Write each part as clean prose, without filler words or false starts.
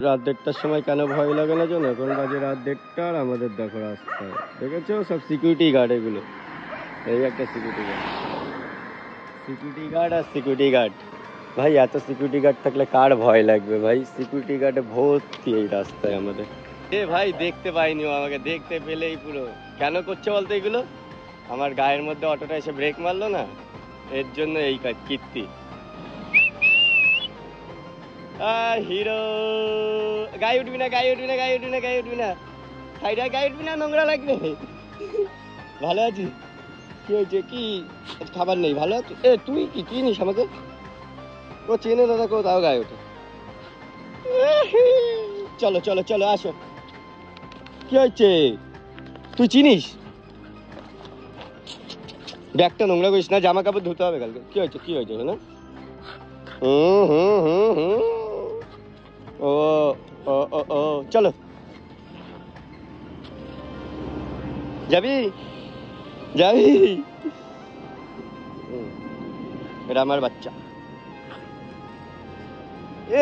রাত 1:30টার সময় কেন ভয় লাগে না জানো? এখন বাজে রাত 1:30 আর আমাদের দেখো রাস্তায় দেখেছো সব সিকিউরিটি গার্ড। এগুলো এই একটা সিকিউরিটি গার্ড, সিকিউরিটি গার্ড আর সিকিউরিটি গার্ড। ভাই এত সিকিউরিটি গার্ড থাকলে কার ভয় লাগবে ভাই? সিকিউরিটি গার্ডে ভর্তি এই রাস্তায় আমাদের। এ ভাই দেখতে পাইনি, ও আমাকে দেখতে পেলেই পুরো কেন করছে বলতো এগুলো? আমার গায়ের মধ্যে অটোটা এসে ব্রেক মারলো না, এর জন্য এই কাজ কীর্তি। হিরো, গায়ে উঠবি না, গায়ে উঠবি না, গায়ে উঠবি না, গায়ে উঠবি না, সাইডে গায়ে উঠবি না, নোংরা লাগবে। ভালো আছিস? কি হয়েছে? কি খাবার নেই? ভালো আছিস? এ তুই কি চিনিস আমাকে? ও চেনে দাদা, কেউ তাও গায়ে ওঠে। চলো চলো চলো আসো। কি হয়েছে? তুই চিনিস? ব্যাগটা নোংরা করিস না, জামা কাপড় ধুতে হবে কালকে। কি হয়েছে? কি হয়েছে না? হুম হুম হুম হুম। ও ও ও ও চলো। যাবি? যাবি? এটা আমার বাচ্চা।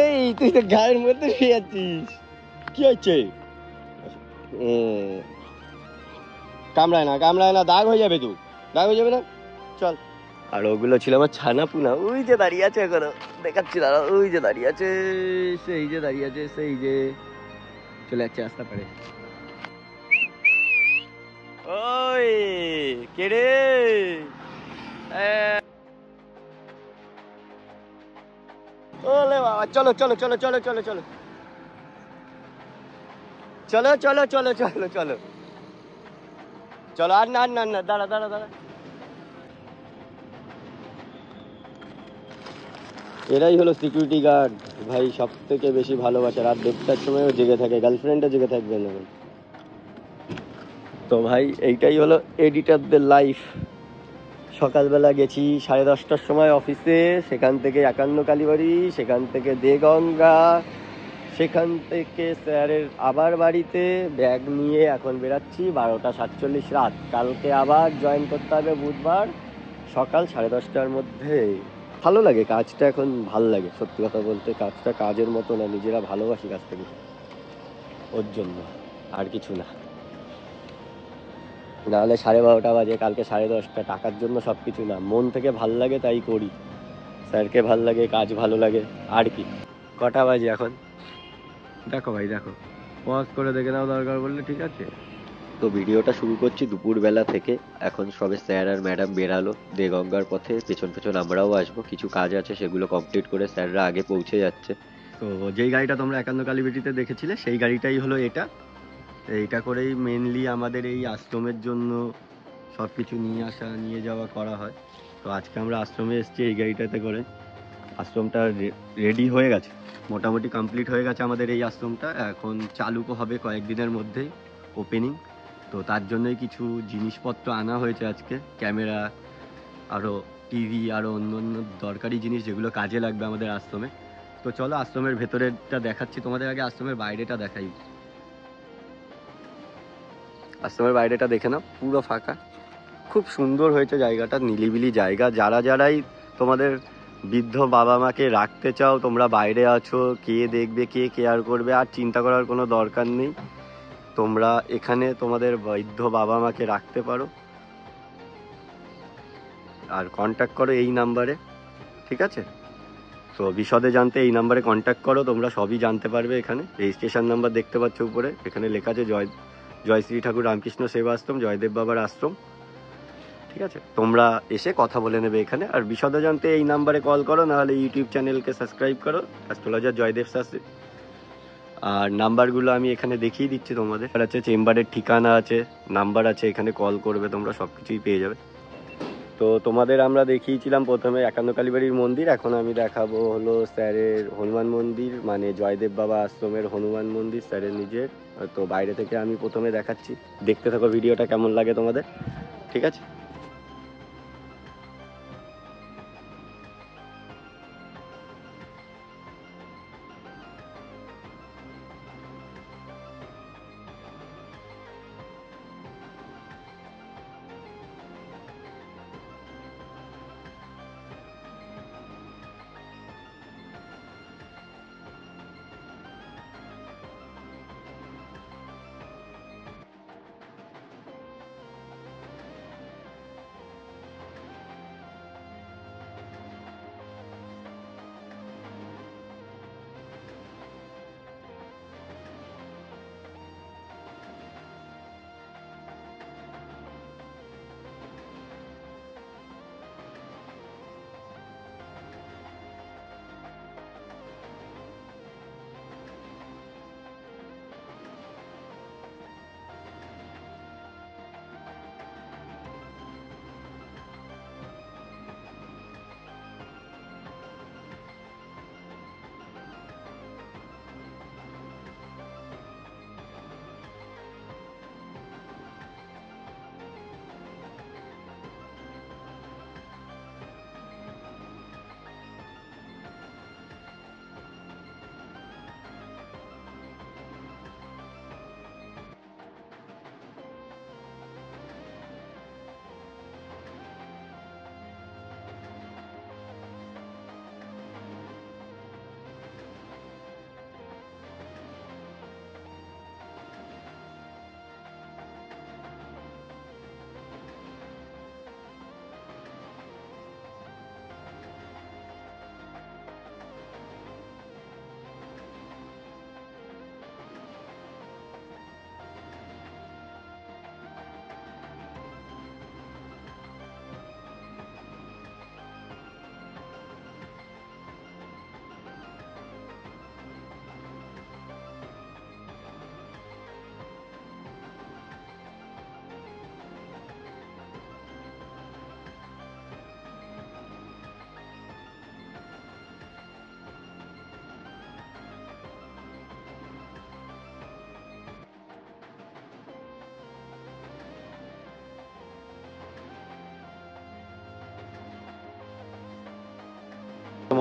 এই তুই তো গায়ের মধ্যে শুয়ে আছিস। কি হয়েছে? কামড়ায় না, কামড়ায় না, দাগ হয়ে যাবে, তুই দাগ হয়ে যাবে না। চল। আর ওগুলো ছিল আমার ছানা পুনা, ওই যে দাঁড়িয়ে আছে এখনো, দেখাচ্ছি দাঁড়া, ওই যে দাঁড়িয়ে আছে, সেই যে দাঁড়িয়ে আছে, সেই যে চলে যাচ্ছে রাস্তা পারে। ওই কে রে? ওলে বাবা, চলো চলো চলো চলো চলো চলো চলো চলো চলো চলো চলো চলো। আর না না না, দাঁড়া দাঁড়া দাঁড়া। এরাই হলো সিকিউরিটি গার্ড ভাই, সব থেকে বেশি ভালোবাসে। রাত 1:30টার সময়ও জেগে থাকে, গার্লফ্রেন্ডও জেগে থাকবে না। তো ভাই এইটাই হলো এডিটারদের লাইফ। সকালবেলা গেছি 10:30টার সময় অফিসে, সেখান থেকে 51 কালীবাড়ি, সেখান থেকে দেগঙ্গা, সেখান থেকে স্যারের আবার বাড়িতে ব্যাগ নিয়ে এখন বেরাচ্ছি 12:47 রাত। কালকে আবার জয়েন করতে হবে বুধবার সকাল 10:30টার মধ্যে। ভালো লাগে কাজটা, এখন ভালো লাগে সত্যি কথা বলতে। কাজটা কাজের মতো না, নিজেরা ভালোবাসি কাজটাকে, ওর জন্য আর কিছু না। নাহলে 12:30 বাজে, কালকে 10:30। টাকার জন্য সব কিছু না, মন থেকে ভাল লাগে তাই করি। স্যারকে ভাল লাগে, কাজ ভালো লাগে, আর কি। কটা বাজে এখন দেখো ভাই, দেখো, পজ করে দেখে নাও দরকার বললে, ঠিক আছে? তো ভিডিওটা শুরু করছি দুপুরবেলা থেকে। এখন সবে স্যার আর ম্যাডাম বেরালো দেগঙ্গার পথে, পেছন পেছন আমরাও আসবো। কিছু কাজ আছে সেগুলো কমপ্লিট করে স্যাররা আগে পৌঁছে যাচ্ছে। তো যেই গাড়িটা তোমরা 51 কালীবাড়িতে দেখেছিলে সেই গাড়িটাই হলো এটা। এইটা করেই মেনলি আমাদের এই আশ্রমের জন্য সব কিছু নিয়ে আসা নিয়ে যাওয়া করা হয়। তো আজকে আমরা আশ্রমে এসেছি এই গাড়িটাতে করে। আশ্রমটা রেডি হয়ে গেছে, মোটামুটি কমপ্লিট হয়ে গেছে আমাদের এই আশ্রমটা। এখন চালুও হবে কয়েকদিনের মধ্যেই, ওপেনিং। তো তার জন্যই কিছু জিনিসপত্র আনা হয়েছে আজকে, ক্যামেরা, আরও টিভি, আরও অন্য অন্য দরকারি জিনিস যেগুলো কাজে লাগবে আমাদের আশ্রমে। তো চলো আশ্রমের ভেতরেরটা দেখাচ্ছি তোমাদের, আগে আশ্রমের বাইরেটা দেখাই। আশ্রমের বাইরেটা দেখে নাও, পুরো ফাঁকা, খুব সুন্দর হয়েছে জায়গাটা, নিলিবিলি জায়গা। যারাই তোমাদের বৃদ্ধ বাবা মাকে রাখতে চাও, তোমরা বাইরে আছো, কে দেখবে, কে কেয়ার করবে, আর চিন্তা করার কোনো দরকার নেই। তোমরা এখানে তোমাদের বৃদ্ধ বাবা মাকে রাখতে পারো, আর কন্ট্যাক্ট করো এই নাম্বারে, ঠিক আছে? তো বিশদে জানতে এই নাম্বারে কন্ট্যাক্ট করো, তোমরা সবই জানতে পারবে। এখানে রেজিস্ট্রেশন নাম্বার দেখতে পাচ্ছ উপরে, এখানে লেখা আছে জয় শ্রী ঠাকুর রামকৃষ্ণ সেবা আশ্রম, জয়দেব বাবার আশ্রম, ঠিক আছে? তোমরা এসে কথা বলে নেবে এখানে। আর বিশদে জানতে এই নাম্বারে কল করো, নাহলে ইউটিউব চ্যানেলকে সাবস্ক্রাইব করো, অ্যাস্ট্রোলজার জয়দেব শাস্ত্রী। আর নাম্বারগুলো আমি এখানে দেখিয়ে দিচ্ছি তোমাদের। আর আছে চেম্বারের ঠিকানা আছে, নাম্বার আছে, এখানে কল করবে, তোমরা সব কিছুই পেয়ে যাবে। তো তোমাদের আমরা দেখিয়েছিলাম প্রথমে 51 কালীবাড়ির মন্দির, এখন আমি দেখাবো হলো স্যারের হনুমান মন্দির, মানে জয়দেব বাবা আশ্রমের হনুমান মন্দির স্যারের নিজের। তো বাইরে থেকে আমি প্রথমে দেখাচ্ছি, দেখতে থাকো ভিডিওটা কেমন লাগে তোমাদের, ঠিক আছে?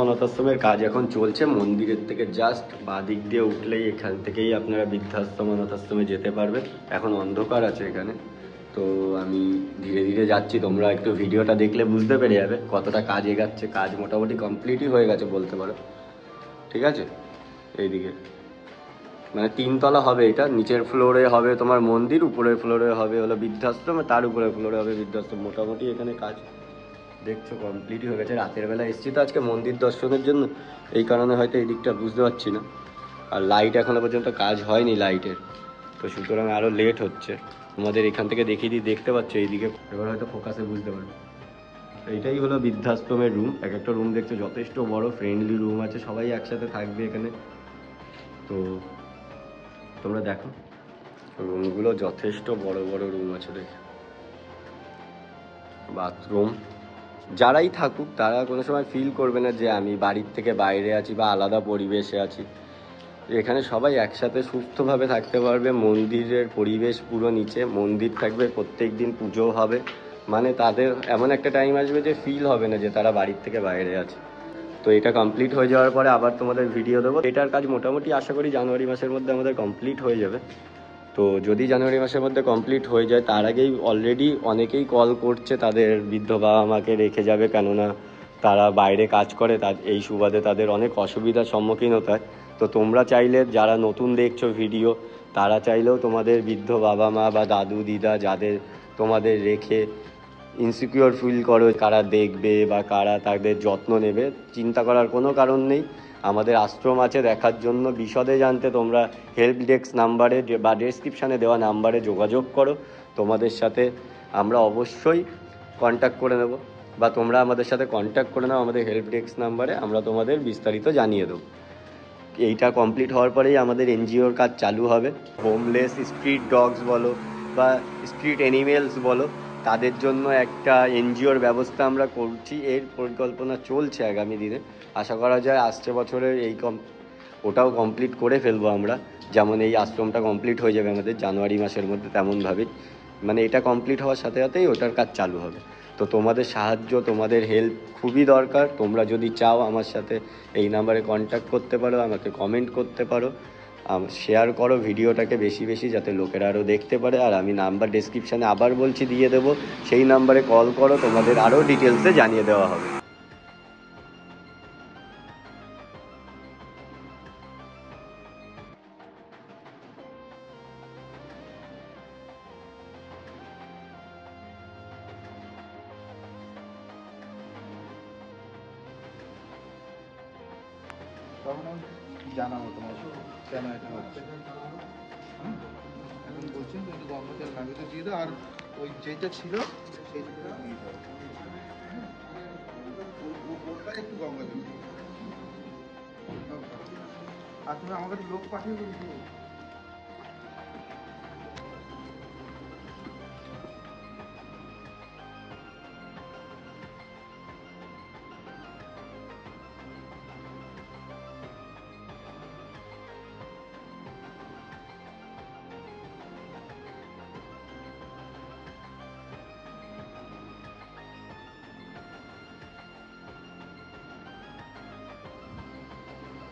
অনাথ আশ্রমের কাজ এখন চলছে। মন্দিরের থেকে জাস্ট বাদিক দিয়ে উঠলেই এখান থেকেই আপনারা বৃদ্ধাশ্রম অনাথ আশ্রমে যেতে পারবেন। এখন অন্ধকার আছে এখানে, তো আমি ধীরে ধীরে যাচ্ছি। তোমরা একটু ভিডিওটা দেখলে বুঝতে পেরে যাবে কতটা কাজ এগাচ্ছে। কাজ মোটামুটি কমপ্লিটই হয়ে গেছে বলতে পারো, ঠিক আছে। এইদিকে মানে 3 তলা হবে এটা, নিচের ফ্লোরে হবে তোমার মন্দির, উপরের ফ্লোরে হবে হলো বৃদ্ধাশ্রম, তার উপরের ফ্লোরে হবে বৃদ্ধাশ্রম। মোটামুটি এখানে কাজ দেখছো কমপ্লিটই হয়ে গেছে। রাতের বেলা এসেছি তো আজকে মন্দির দর্শনের জন্য, এই কারণে হয়তো এই দিকটা বুঝতে পারছি না। আর লাইট এখনো পর্যন্ত কাজ হয়নি লাইটের, তো সুতরাং আরও লেট হচ্ছে। আমাদের এখান থেকে দেখিয়ে দিই, দেখতে পাচ্ছ এইদিকে, এবার হয়তো ফোকাসে বুঝতে পারবে। এইটাই হলো বৃদ্ধাশ্রমের রুম। এক একটা রুম দেখছো যথেষ্ট বড়, ফ্রেন্ডলি রুম আছে, সবাই একসাথে থাকবে এখানে। তো তোমরা দেখো রুমগুলো যথেষ্ট বড় বড় রুম আছে, দেখে বাথরুম। যারাই থাকুক তারা কোনো সময় ফিল করবে না যে আমি বাড়ির থেকে বাইরে আছি বা আলাদা পরিবেশে আছি। এখানে সবাই একসাথে সুস্থভাবে থাকতে পারবে। মন্দিরের পরিবেশ পুরো নিচে, মন্দির থাকবে, প্রত্যেক দিন পুজো হবে, মানে তাদের এমন একটা টাইম আসবে যে ফিল হবে না যে তারা বাড়ির থেকে বাইরে আছে। তো এটা কমপ্লিট হয়ে যাওয়ার পরে আবার তোমাদের ভিডিও দেবো। এটার কাজ মোটামুটি আশা করি জানুয়ারি মাসের মধ্যে আমাদের কমপ্লিট হয়ে যাবে। তো যদি জানুয়ারি মাসের মধ্যে কমপ্লিট হয়ে যায়, তার আগেই অলরেডি অনেকেই কল করছে তাদের বৃদ্ধ বাবা মাকে রেখে যাবে, কেননা তারা বাইরে কাজ করে, এই সুবাদে তাদের অনেক অসুবিধার সম্মুখীন হতে হয়। তো তোমরা চাইলে, যারা নতুন দেখছো ভিডিও, তারা চাইলেও তোমাদের বৃদ্ধ বাবা মা বা দাদু দিদা যাদের তোমাদের রেখে ইনসিকিউর ফিল করো কারা দেখবে বা কারা তাদের যত্ন নেবে, চিন্তা করার কোনো কারণ নেই। আমাদের আশ্রম আছে দেখার জন্য। বিশদে জানতে তোমরা হেল্প ডেস্ক নাম্বারে বা ডেসক্রিপশানে দেওয়া নাম্বারে যোগাযোগ করো। তোমাদের সাথে আমরা অবশ্যই কন্ট্যাক্ট করে নেব, বা তোমরা আমাদের সাথে কন্ট্যাক্ট করে নাও আমাদের হেল্প ডেস্ক নাম্বারে, আমরা তোমাদের বিস্তারিত জানিয়ে দেবো। এইটা কমপ্লিট হওয়ার পরেই আমাদের এনজিওর কাজ চালু হবে। হোমলেস স্ট্রিট ডগস বলো বা স্ট্রিট অ্যানিমেলস বলো, তাদের জন্য একটা এনজিওর ব্যবস্থা আমরা করছি। এর পরিকল্পনা চলছে আগামী দিনে। আশা করা যায় আসছে বছরের ওটাও কমপ্লিট করে ফেলবো আমরা। যেমন এই আশ্রমটা কমপ্লিট হয়ে যাবে আমাদের জানুয়ারি মাসের মধ্যে, তেমনভাবেই মানে এটা কমপ্লিট হওয়ার সাথে সাথেই ওটার কাজ চালু হবে। তো তোমাদের সাহায্য, তোমাদের হেল্প খুবই দরকার। তোমরা যদি চাও আমার সাথে এই নাম্বারে কন্ট্যাক্ট করতে পারো, আমাকে কমেন্ট করতে পারো, শেয়ার করো ভিডিওটাকে বেশি বেশি, যাতে লোকেরা আরও দেখতে পারে। আর আমি নাম্বার ডেসক্রিপশানে আবার বলছি দিয়ে দেবো, সেই নাম্বারে কল করো, তোমাদের আরও ডিটেলসে জানিয়ে দেওয়া হবে। তখন আমি জানাবো তোমার কেন এটা হচ্ছে। এখন বলছেন একটু গঙ্গা জল নামিয়ে দিয়ে দাও, আর ওই যেটা ছিল সেই দিয়ে দাও, ওটা একটু গঙ্গা জল। আর তুমি আমার কাছে লোক পাঠিয়ে দিও।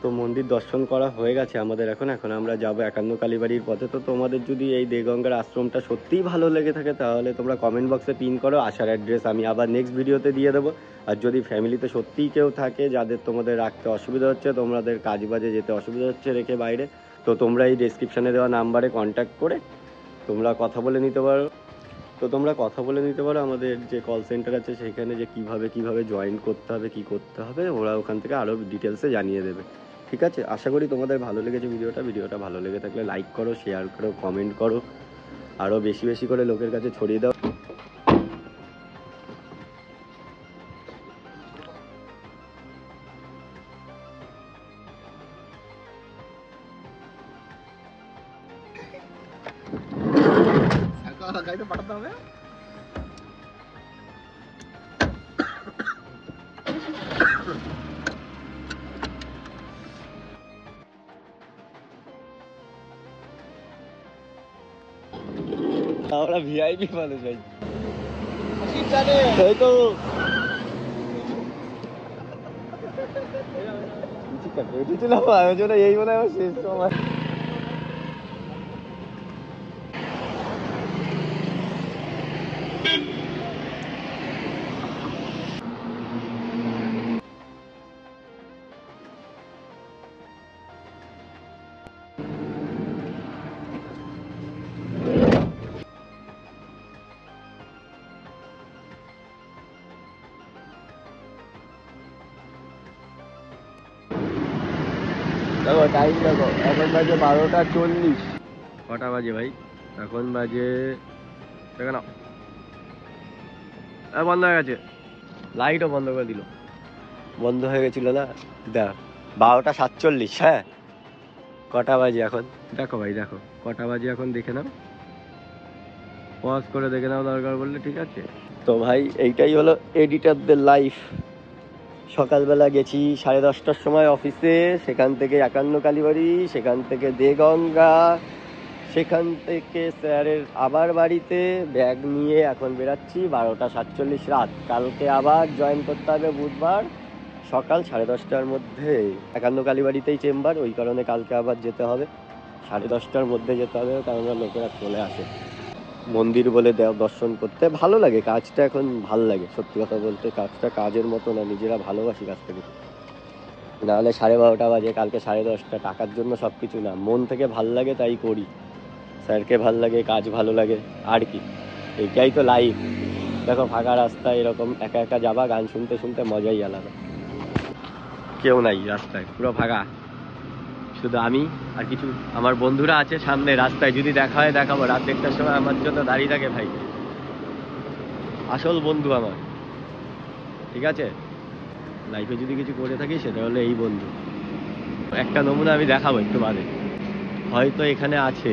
তো মন্দির দর্শন করা হয়ে গেছে আমাদের। এখন আমরা যাবো 51 কালীবাড়ির পথে। তো তোমাদের যদি এই দেগঙ্গার আশ্রমটা সত্যিই ভালো লেগে থাকে, তাহলে তোমরা কমেন্ট বক্সে পিন করো, আসার অ্যাড্রেস আমি আবার নেক্সট ভিডিওতে দিয়ে দেবো। আর যদি ফ্যামিলিতে সত্যিই কেউ থাকে যাদের তোমাদের রাখতে অসুবিধা হচ্ছে, তোমাদের কাজ বাজে যেতে অসুবিধা হচ্ছে রেখে বাইরে, তো তোমরা এই ডেসক্রিপশানে দেওয়া নাম্বারে কন্ট্যাক্ট করে তোমরা কথা বলে নিতে পারো। আমাদের যে কল সেন্টার আছে সেখানে, যে কিভাবে জয়েন করতে হবে, কি করতে হবে, ওরা ওখান থেকে আরও ডিটেলসে জানিয়ে দেবে। ঠিক আছে, আশা করি তোমাদের ভালো লেগেছে ভিডিওটা ভালো লেগে থাকলে লাইক করো, শেয়ার করো, কমেন্ট করো, আরও বেশি বেশি করে লোকের কাছে ছড়িয়ে দাও। গাড়িতে পাঠাতে হবে। আমরা ভিআইপি মানুষ ভাই, তাই তো। ক্যাফে উঠেছিলাম আয়োজনে, এই মনে হয় শেষ সময়। দেখো টাইম, দেখো এখন বাজে 12:40। কটা বাজে ভাই? এখন বাজে, দেখো না, বন্ধ হয়ে গেছে, লাইটও বন্ধ করে দিল, বন্ধ হয়ে গেছিল না। দেখ 12:47। হ্যাঁ, কটা বাজে এখন দেখো ভাই, দেখো কটা বাজে এখন, দেখে নাও, পজ করে দেখে নাও দরকার বললে, ঠিক আছে? তো ভাই এইটাই হলো এডিটরদের লাইফ। সকালবেলা গেছি 10:30টার সময় অফিসে, সেখান থেকে 51 কালীবাড়ি, সেখান থেকে দেগঙ্গা, সেখান থেকে স্যারের আবার বাড়িতে ব্যাগ নিয়ে এখন বেরাচ্ছি 12:47 রাত। কালকে আবার জয়েন করতে হবে বুধবার সকাল 10:30টার মধ্যে। 51 কালীবাড়িতেই চেম্বার, ওই কারণে কালকে আবার যেতে হবে, 10:30টার মধ্যে যেতে হবে, কারণ লোকেরা চলে আসে মন্দির বলে দর্শন করতে। ভালো লাগে কাজটা, এখন ভালো লাগে সত্যি কথা বলতে, কাজটা কাজের মতো না, নিজেরা ভালোবাসি কাজটাকে। নাহলে 12:30 বাজে, কালকে 10:30, টাকার জন্য সব কিছু না, মন থেকে ভাল লাগে তাই করি। স্যারকে ভাল লাগে, কাজ ভালো লাগে, আর কি, এইটাই তো লাইফ। দেখো ফাঁকা রাস্তায় এরকম একা একা যাবা, গান শুনতে শুনতে, মজাই আলাদা। কেউ নাই রাস্তায়, পুরো ফাঁকা, শুধু আমি আর কিছু আমার বন্ধুরা আছে সামনে রাস্তায়, যদি দেখা হয় দেখাবো। রাত 1টার সময় আমার জন্য দাঁড়িয়ে থাকে ভাই, আসল বন্ধু আমার, ঠিক আছে? লাইফে যদি কিছু করে থাকি সেটা হলো এই বন্ধু। একটা নমুনা আমি দেখাবো একটু বাদে, হয়তো এখানে আছে।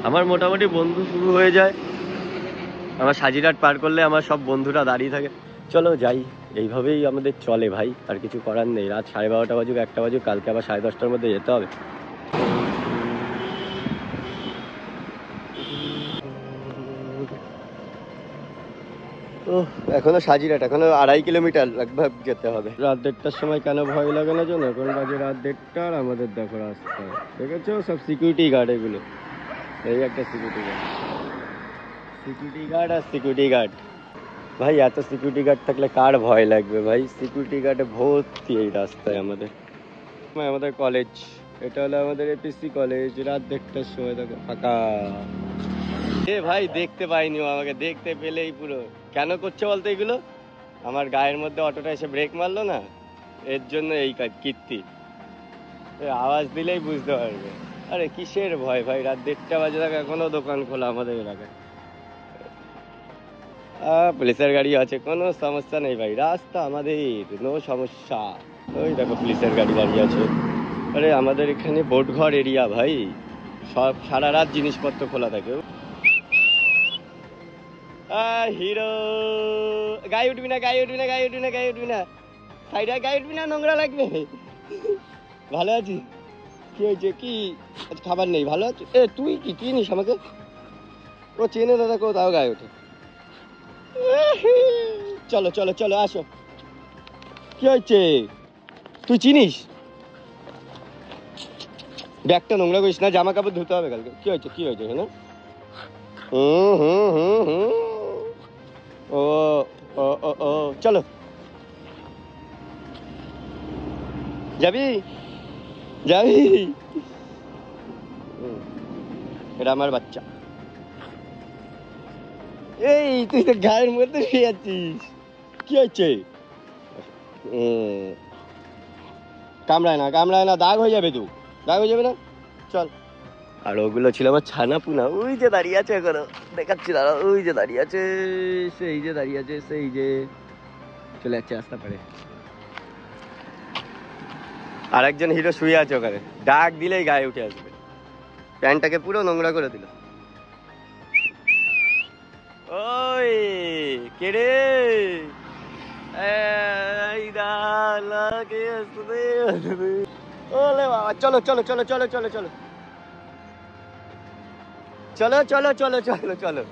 আমার মোটামুটি বন্ধু শুরু হয়ে যায় আমার সাজিরহাট পার করলে, আমার সব বন্ধুরা দাঁড়িয়ে থাকে। চলো যাই, এইভাবেই আমাদের চলে ভাই, আর কিছু করার নেই। রাত 12:30 বাজুক, 1টা বাজুক, কালকে আবার 10:30টার মধ্যে যেতে হবে। ও, এখনো সাজিরহাট, এখনো 2.5 কিলোমিটার লাগভাগ যেতে হবে। রাত 1:30টার সময় কেন ভয় লাগে না জানো? এখন বাজে রাত 1:30, আর আমাদের দেখো রাস্তা, দেখেছো সব সিকিউরিটি গার্ড, এগুলো এই একটা সিকিউরিটি গার্ড, সিকিউরিটি গার্ড আর সিকিউরিটি গার্ড। ভাই এত সিকিউরিটি গার্ড থাকলে কার ভয় লাগবে ভাই? সিকিউরিটি গার্ডে ভর্তি এই রাস্তায় আমাদের। আমাদের কলেজ, এটা হলো আমাদের এপিসি কলেজ। রাত 1:30টার সময় দেখো ফাঁকা। এ ভাই দেখতে পাইনি, ও আমাকে দেখতে পেলেই পুরো কেন করছে বলতো এগুলো? আমার গায়ের মধ্যে অটোটা এসে ব্রেক মারলো না, এর জন্য এই কাজ কীর্তি। আওয়াজ দিলেই বুঝতে পারবে। আরে কিসের ভয় ভাই? রাত 1:30 বাজে থাকা, এখনো দোকান খোলা আমাদের এলাকায়। পুলিশের গাড়ি আছে, কোনো সমস্যা নেই ভাই, রাস্তা আমাদের, নো সমস্যা। ওই দেখো পুলিশের গাড়ি দাঁড়িয়ে আছে। আরে আমাদের এখানে বোটঘর এরিয়া ভাই, সব সারা রাত জিনিসপত্র খোলা থাকে। হিরো, গায়ে উঠবি না, গায়ে উঠবি না, গায়ে উঠবি না, গায়ে উঠবি না, সাইডে গায়ে উঠবি না, নোংরা লাগবে। ভালো আছি? কি হয়েছে কি? আজ খাবার নেই, ভালো আছি? এ তুই কি চিনিস আমাকে? ও চেনে দাদা, কেউ তাও গায়ে ওঠে। চলো চলো চলো আসো। কি হয়েছে? তুই চিনিস? ব্যাগটা নোংরা করিস না, জামা কাপড় ধুতে হবে কালকে। কি হয়েছে, কি হয়েছে এখানে? হুম হুম হুম হুম। ও ও ও ও, চলো। যাবি যাবি? এটা আমার বাচ্চা। এই তুই তো গায়ের মধ্যে শুয়ে আছিস, কি হয়েছে? কামড়ায় না, কামড়ায় না, দাগ হয়ে যাবে, তুই দাগ হয়ে যাবে না, চল। আর ওগুলো ছিল আমার ছানা পুনা, ওই যে দাঁড়িয়ে আছে এখনো, দেখাচ্ছি দাঁড়া, ওই যে দাঁড়িয়ে আছে, সেই যে দাঁড়িয়ে আছে, সেই যে চলে যাচ্ছে রাস্তা পারে। আর একজন হিরো শুয়ে আছে ওখানে, ডাক দিলেই গায়ে উঠে আসবে, প্যান্টটাকে পুরো নোংরা করে দিল। ওই কে রে? ওলে বাবা, চলো চলো চলো চলো চলো চলো চলো চলো চলো চলো চলো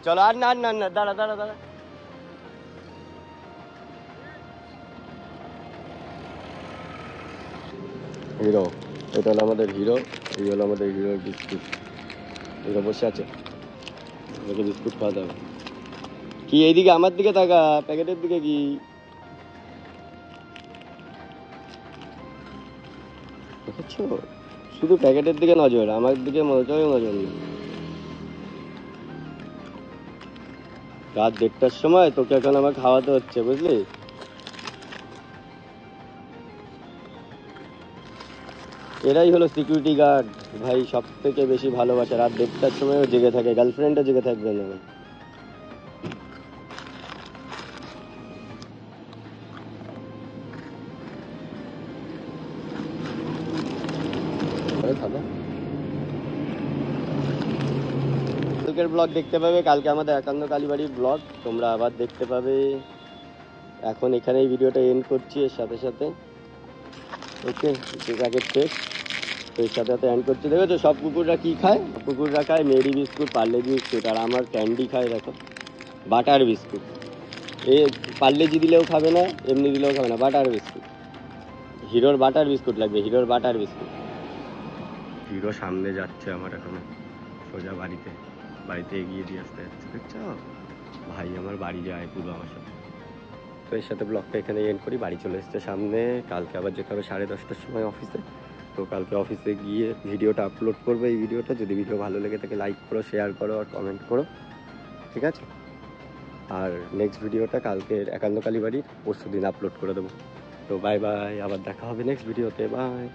চলো। আর না না না, দাঁড়া দাঁড়া দাঁড়া। হিরো, এটা হলো আমাদের হিরো, এই হলো আমাদের হিরোর বিস্কুট। হিরো বসে আছে, ওকে বিস্কুট খাওয়াতে হবে। কি এইদিকে আমার দিকে তাকা, প্যাকেটের দিকে কি? দেখেছো, শুধু প্যাকেটের দিকে নজর, আমার দিকে নজর নেই। রাত 1:30টার সময় তোকে এখন আমার খাওয়াতে হচ্ছে, বুঝলি? এরাই হলো সিকিউরিটি গার্ড ভাই, সব থেকে বেশি ভালোবাসা। রাত 1:30টার সময়ও জেগে থাকে, গার্লফ্রেন্ডও জেগে থাকবে না। কালকের ব্লগ দেখতে পাবে, কালকে আমাদের একান্ন কালীবাড়ির ব্লগ তোমরা আবার দেখতে পাবে। এখন এখানে এই ভিডিওটা এন্ড করছি এর সাথে সাথে। ওকে, প্যাকেট শেষ, তো এর সাথে সাথে এন্ড করছি। দেখো তো সব কুকুররা কি খায়? কুকুররা খায় মেরি বিস্কুট, পার্লেজি বিস্কুট, আর আমার ক্যান্ডি খায় দেখো, বাটার বিস্কুট। এ পার্লেজি দিলেও খাবে না, এমনি দিলেও খাবে না, বাটার বিস্কুট। হিরোর বাটার বিস্কুট লাগবে, হিরোর বাটার বিস্কুট। হিরো সামনে যাচ্ছে আমার এখন সোজা বাড়িতে, বাড়িতে এগিয়ে দিয়ে আসতে যাচ্ছে, দেখছো ভাই আমার বাড়ি যায় পুরো আমার সাথে। তো এর সাথে ব্লগটা এখানে এন্ড করি, বাড়ি চলে এসছে সামনে। কালকে আবার যেতে হবে 10:30টার সময় অফিসে। তো কালকে অফিসে গিয়ে ভিডিওটা আপলোড করবো। এই ভিডিওটা যদি ভিডিও ভালো লেগে থাকে লাইক করো, শেয়ার করো আর কমেন্ট করো, ঠিক আছে? আর নেক্সট ভিডিওটা কালকের একান্ন কালীবাড়ির পরশু দিন আপলোড করে দেবো। তো বাই বাই, আবার দেখা হবে নেক্সট ভিডিওতে, বাই।